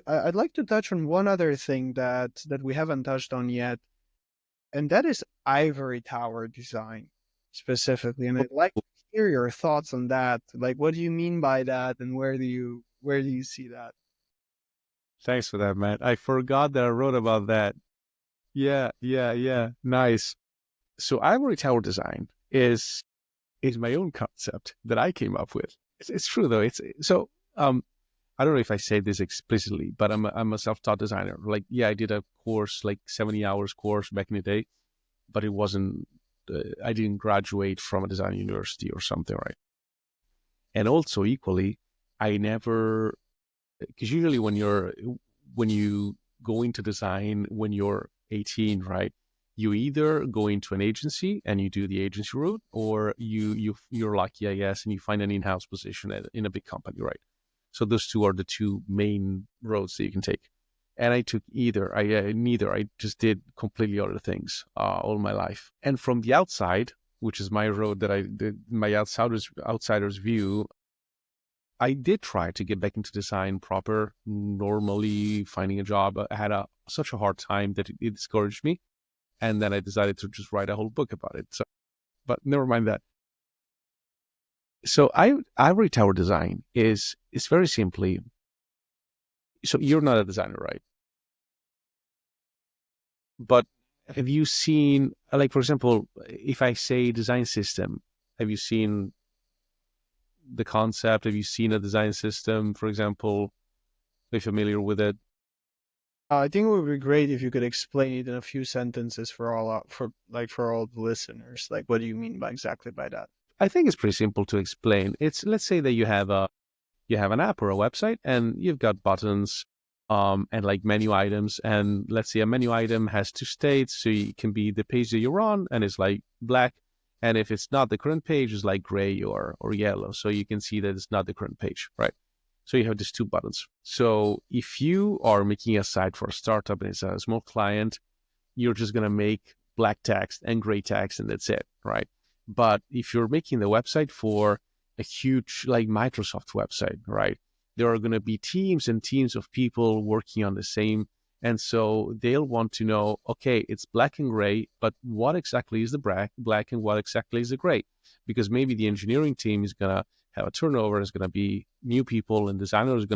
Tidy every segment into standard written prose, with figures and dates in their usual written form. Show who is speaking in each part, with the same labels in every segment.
Speaker 1: I'd like to touch on one other thing that we haven't touched on yet, and that is Ivory Tower Design specifically. And I'd like to hear your thoughts on that. Like, what do you mean by that, and where do you see that?
Speaker 2: Thanks for that, man. I forgot that I wrote about that. Yeah, yeah, yeah. Nice. So Ivory Tower Design is my own concept that I came up with. It's true though. It's so I don't know if I say this explicitly, but I'm a self-taught designer. Like, yeah, I did a course, like 70 hours course back in the day, but it wasn't. I didn't graduate from a design university or something, right? And also equally, I never, because usually when you go into design when you're 18, right? You either go into an agency and you do the agency route, or you're lucky, I guess, and you find an in-house position in a big company, right? So those two are the two main roads that you can take. And I took either. I neither. I just did completely other things all my life. And from the outside, which is my road that I did, my outsiders view, I did try to get back into design proper, normally finding a job. I had such a hard time that it discouraged me. And then I decided to just write a whole book about it. So, but never mind that. So Ivory Tower Design is very simply, so you're not a designer, right? But have you seen, like, for example, if I say design system, have you seen the concept? Have you seen a design system, for example? Are you familiar with it?
Speaker 1: I think it would be great if you could explain it in a few sentences for all the listeners. Like, what do you mean by exactly by that?
Speaker 2: I think it's pretty simple to explain. It's, let's say that you have an app or a website and you've got buttons and like menu items, and let's say a menu item has two states, so it can be the page that you're on and it's like black, and if it's not the current page, it's like gray or yellow, so you can see that it's not the current page, right? So you have these two buttons. So if you are making a site for a startup and it's a small client, you're just going to make black text and gray text and that's it, right? But if you're making the website for a huge, like Microsoft website, right? There are going to be teams and teams of people working on the same. And so they'll want to know, okay, it's black and gray, but what exactly is the black and what exactly is the gray? Because maybe the engineering team is going to have a turnover, is going to be new people, and design team is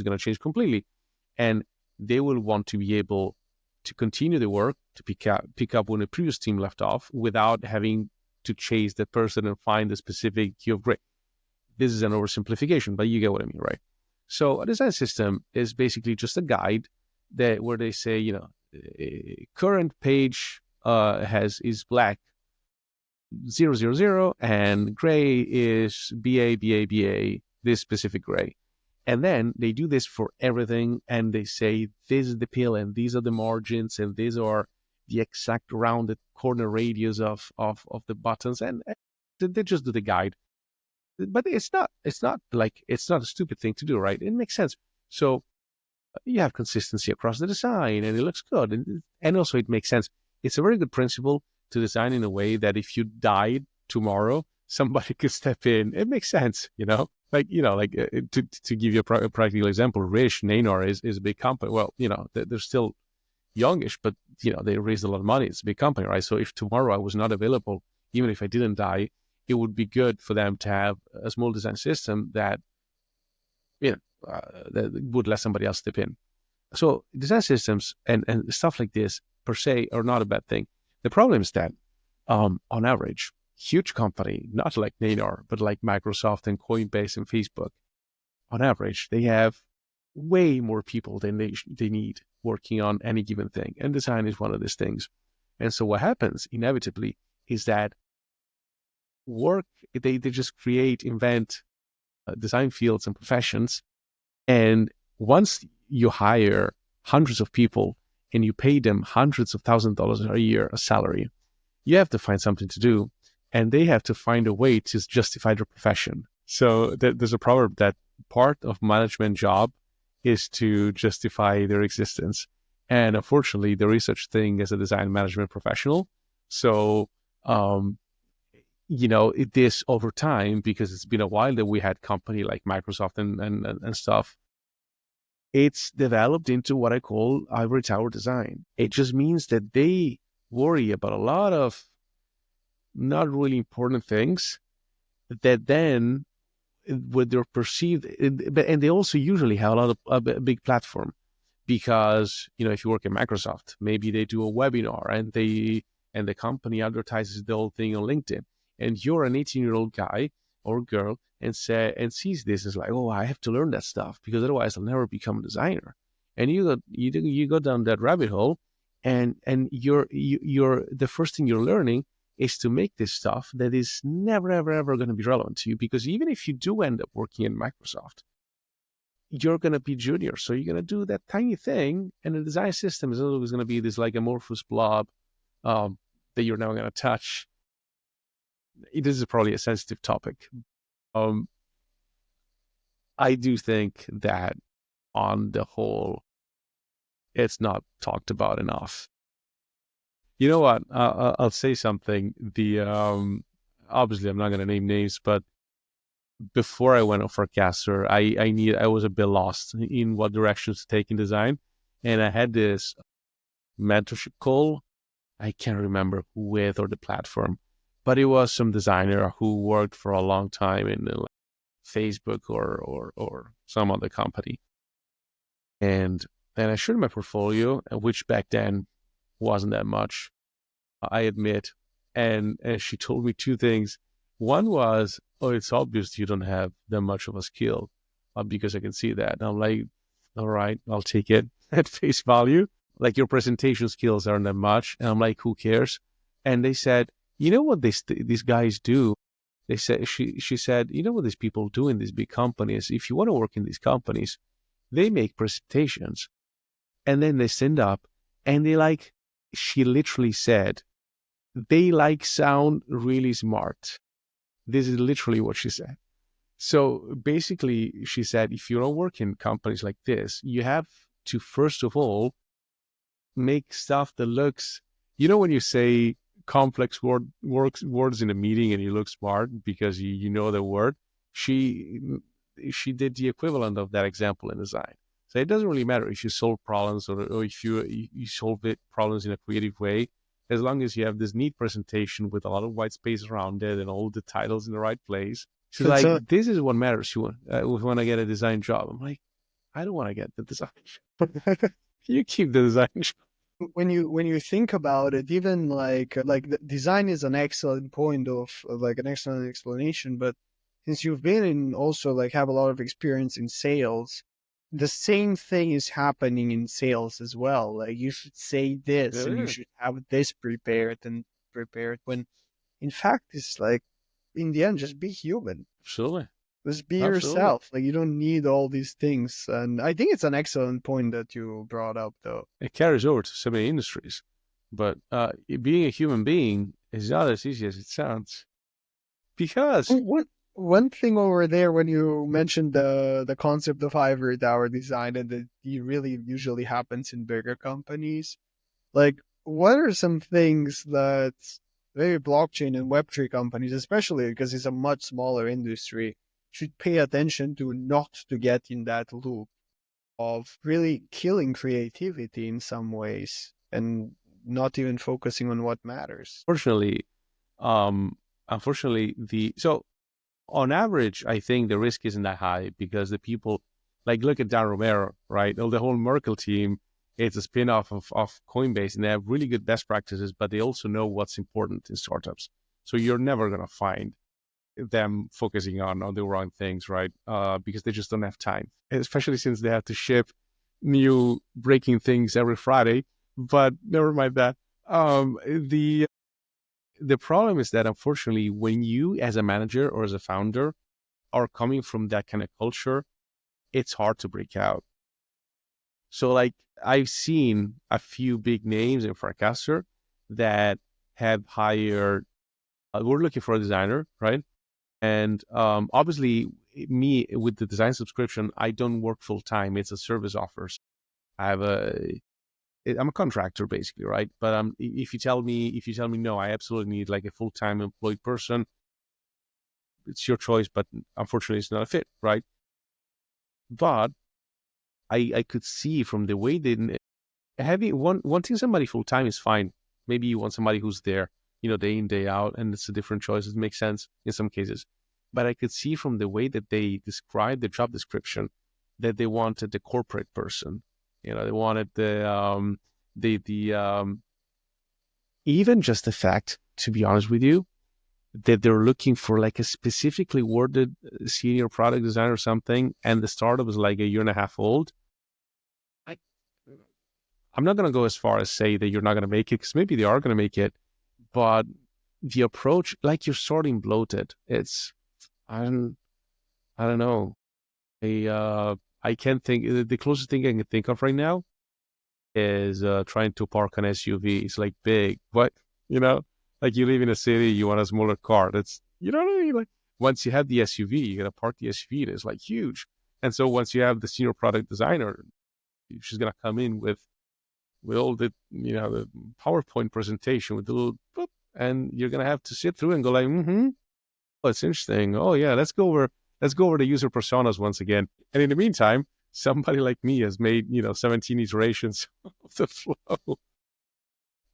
Speaker 2: going to change completely. And they will want to be able to continue the work, to pick up when the previous team left off without having to chase that person and find the specific hue of gray. This is an oversimplification, but you get what I mean, right? So a design system is basically just a guide that where they say, current page is black 000 and gray is BA, this specific gray. And then they do this for everything, and they say this is the pill, and these are the margins, and these are the exact rounded corner radius of the buttons, and they just do the guide. But it's not a stupid thing to do, right? It makes sense. So you have consistency across the design, and it looks good, and also it makes sense. It's a very good principle to design in a way that if you died tomorrow, somebody could step in. It makes sense, to give you a practical example, Rish Naynor is a big company. Well, they're still youngish, but they raised a lot of money. It's a big company, right? So if tomorrow I was not available, even if I didn't die, it would be good for them to have a small design system that that would let somebody else step in. So design systems and stuff like this per se are not a bad thing. The problem is that on average, huge company, not like Naynor, but like Microsoft and Coinbase and Facebook, on average, they have way more people than they need working on any given thing. And design is one of these things. And so what happens inevitably is that work, they just invent design fields and professions. And once you hire hundreds of people and you pay them hundreds of $1,000s a year, a salary, you have to find something to do, and they have to find a way to justify their profession. So there's a proverb that part of management job is to justify their existence. And unfortunately, there is such thing as a design management professional. So, this over time, because it's been a while that we had company like Microsoft and stuff, it's developed into what I call Ivory Tower Design. It just means that they worry about a lot of not really important things that then with their perceived, and they also usually have a lot of a big platform because if you work at Microsoft, maybe they do a webinar and the company advertises the whole thing on LinkedIn, and you're an 18-year-old guy or girl and sees this as like, oh, I have to learn that stuff because otherwise I'll never become a designer, and you go down that rabbit hole, and you're the first thing you're learning is to make this stuff that is never, ever, ever going to be relevant to you. Because even if you do end up working in Microsoft, you're going to be junior. So you're going to do that tiny thing. And the design system is always going to be this like amorphous blob that you're never going to touch. This is probably a sensitive topic. I do think that on the whole, it's not talked about enough. You know what? I'll say something. Obviously, I'm not going to name names, but before I went on Forecaster, I was a bit lost in what directions to take in design, and I had this mentorship call. I can't remember who with or the platform, but it was some designer who worked for a long time in like Facebook or some other company, and then I showed my portfolio, which back then wasn't that much, I admit. And she told me two things. One was, oh, it's obvious you don't have that much of a skill because I can see that. And I'm like, all right, I'll take it at face value. Like your presentation skills aren't that much. And I'm like, who cares? And they said, you know what these guys do? They said, she said, you know what these people do in these big companies? If you want to work in these companies, they make presentations and then they stand up and she literally said, they sound really smart. This is literally what she said. So basically, she said, if you don't work in companies like this, you have to, first of all, make stuff that looks, when you say complex words in a meeting and you look smart because you know the word, she did the equivalent of that example in design. So it doesn't really matter if you solve problems or if you solve problems in a creative way, as long as you have this neat presentation with a lot of white space around it and all the titles in the right place. She's like, this is what matters. You want to get a design job. I'm like, I don't want to get the design job. You keep the design job.
Speaker 1: When you think about it, even like the design is an excellent point of like an excellent explanation, but since you've been in also like have a lot of experience in sales, the same thing is happening in sales as well. Like you should say this and you should have this prepared when in fact it's like in the end just be human.
Speaker 2: Absolutely.
Speaker 1: Just be yourself. Like you don't need all these things. And I think it's an excellent point that you brought up though.
Speaker 2: It carries over to so many industries. But being a human being is not as easy as it sounds. Because
Speaker 1: one thing over there when you mentioned the concept of Ivory Tower Design and that it really usually happens in bigger companies, like what are some things that maybe blockchain and Web3 companies, especially because it's a much smaller industry, should pay attention to not to get in that loop of really killing creativity in some ways and not even focusing on what matters?
Speaker 2: unfortunately, so on average, I think the risk isn't that high because the people, like look at Dan Romero, right? Or the whole Merkle team, it's a spin-off of Coinbase, and they have really good best practices, but they also know what's important in startups. So you're never going to find them focusing on the wrong things, right? Because they just don't have time, especially since they have to ship new breaking things every Friday. But never mind that. The problem is that unfortunately, when you as a manager or as a founder are coming from that kind of culture, it's hard to break out. So like I've seen a few big names in Forecaster that have hired, we're looking for a designer, right? And obviously me with the design subscription, I don't work full time. It's a service offers. I'm a contractor basically, right? But if you tell me no, I absolutely need like a full time employed person, it's your choice. But unfortunately, it's not a fit, right? But I could see from the way they having wanting somebody full time is fine. Maybe you want somebody who's there, day in, day out, and it's a different choice. It makes sense in some cases. But I could see from the way that they described the job description that they wanted the corporate person. They wanted the even just the fact, to be honest with you, that they're looking for like a specifically worded senior product designer or something, and the startup is like a year and a half old. I, I'm not going to go as far as say that you're not going to make it, because maybe they are going to make it, but the approach, like you're sorting bloated. It's I don't know. I can't think. The closest thing I can think of right now is trying to park an SUV. It's like big, but you know, like you live in a city, you want a smaller car. That's what I mean. Like once you have the SUV, you gotta park the SUV. It's like huge. And so once you have the senior product designer, she's gonna come in with all the the PowerPoint presentation with the little boop, and you're gonna have to sit through and go like, oh, it's interesting. Oh yeah, let's go over the user personas once again. And in the meantime, somebody like me has made 17 iterations of the flow.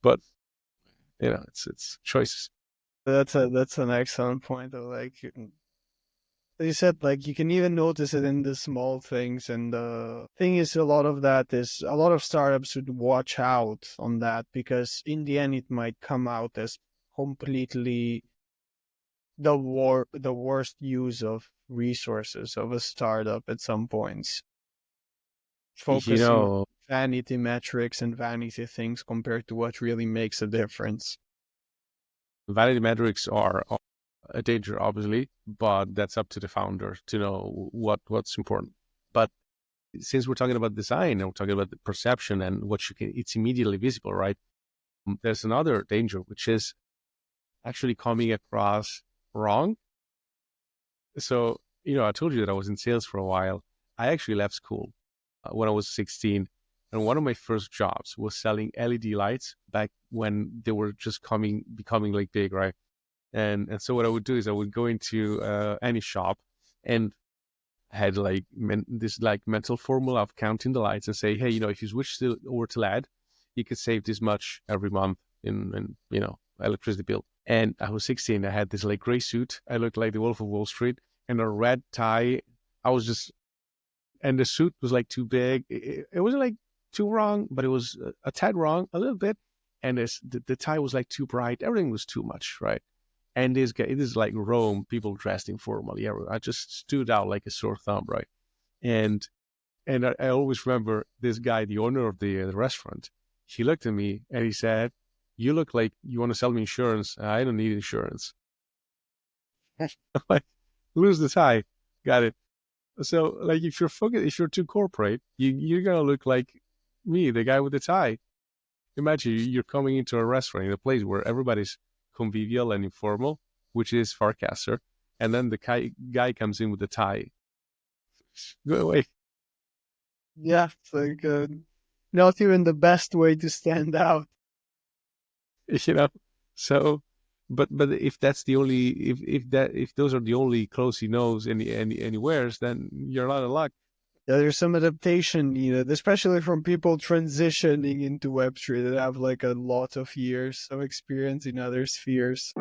Speaker 2: But it's choices.
Speaker 1: That's an excellent point. Though, like you said, like you can even notice it in the small things. And the thing is, a lot of startups should watch out on that, because in the end, it might come out as completely the worst use of resources of a startup at some points,
Speaker 2: You
Speaker 1: focusing on
Speaker 2: know,
Speaker 1: vanity metrics and vanity things compared to what really makes a difference.
Speaker 2: vanity metrics are a danger, obviously, but that's up to the founder to know what's important. But since we're talking about design and we're talking about the perception and it's immediately visible, right? There's another danger, which is actually coming across wrong. So, I told you that I was in sales for a while. I actually left school when I was 16. And one of my first jobs was selling LED lights back when they were just becoming like big, right? And so what I would do is I would go into any shop and had like this like mental formula of counting the lights and say, hey, if you switch over to LED, you could save this much every month in electricity bill. And I was 16. I had this like gray suit. I looked like the Wolf of Wall Street, and a red tie. I was just, and the suit was like too big. It wasn't like too wrong, but it was a tad wrong, a little bit. And the tie was like too bright. Everything was too much, right? And this guy, this is like Rome, people dressed informally. I just stood out like a sore thumb, right? And I always remember this guy, the owner of the restaurant. He looked at me and he said, "You look like you want to sell me insurance. I don't need insurance." I'm like, lose the tie, got it. So like, if you're too corporate, you're gonna look like me, the guy with the tie. Imagine you're coming into a restaurant in a place where everybody's convivial and informal, which is Farcaster, and then the guy comes in with the tie. Go away.
Speaker 1: Yeah, it's like not even the best way to stand out.
Speaker 2: you know. So, but if that's the only if those are the only clothes he knows and he wears, then you're out of luck.
Speaker 1: Yeah, there's some adaptation needed, especially from people transitioning into Web3 that have like a lot of years of experience in other spheres.